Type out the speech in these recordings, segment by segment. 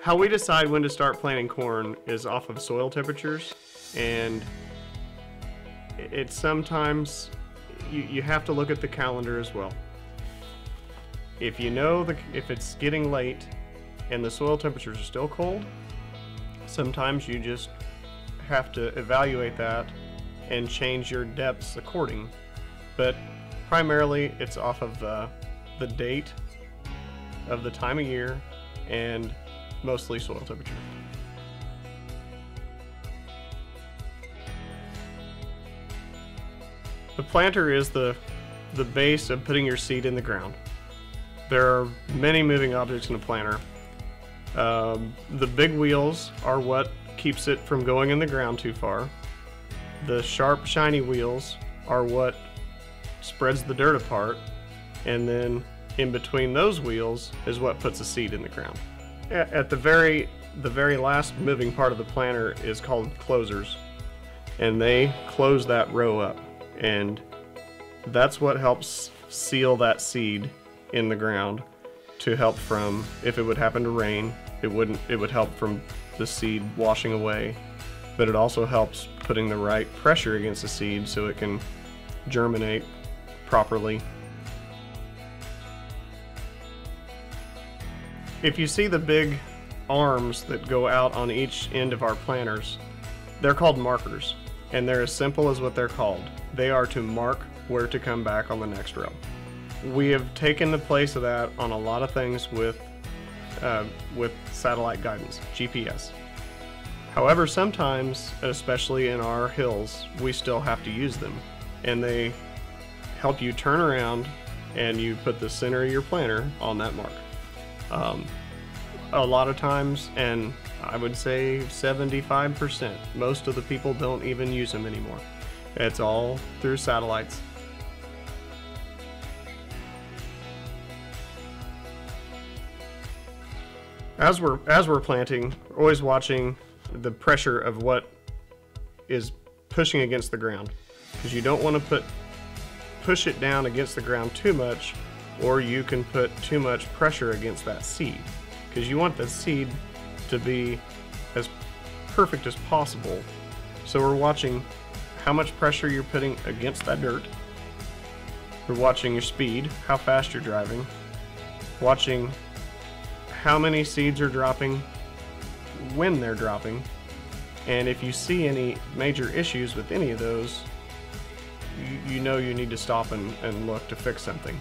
How we decide when to start planting corn is off of soil temperatures, and it's sometimes you have to look at the calendar as well. If you know if it's getting late and the soil temperatures are still cold, sometimes you just have to evaluate that and change your depths according. But primarily it's off of the date of the time of year and mostly soil temperature. The planter is the base of putting your seed in the ground. There are many moving objects in a planter. The big wheels are what keeps it from going in the ground too far. The sharp, shiny wheels are what spreads the dirt apart, and then in between those wheels is what puts a seed in the ground. At the very last moving part of the planter is called closers, and they close that row up, and that's what helps seal that seed in the ground to help from, if it would happen to rain, it would help from the seed washing away, but it also helps putting the right pressure against the seed so it can germinate properly. If you see the big arms that go out on each end of our planters, they're called markers, and they're as simple as what they're called. They are to mark where to come back on the next row. We have taken the place of that on a lot of things with satellite guidance, GPS. However, sometimes, especially in our hills, we still have to use them, and they help you turn around and you put the center of your planter on that mark. A lot of times, and I would say 75%, most of the people don't even use them anymore. It's all through satellites. As we're planting, we're always watching the pressure of what is pushing against the ground, because you don't want to push it down against the ground too much, or you can put too much pressure against that seed, because you want the seed to be as perfect as possible. So we're watching how much pressure you're putting against that dirt. We're watching your speed, how fast you're driving, watching how many seeds are dropping, when they're dropping, and if you see any major issues with any of those, you know you need to stop and look to fix something.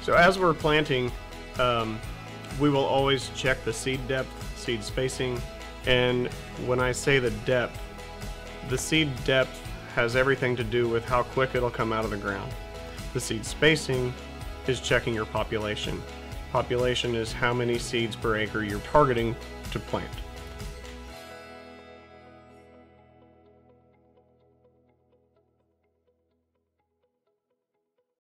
So as we're planting, we will always check the seed depth, seed spacing, and when I say the depth, the seed depth has everything to do with how quick it'll come out of the ground. The seed spacing is checking your population. Population is how many seeds per acre you're targeting to plant.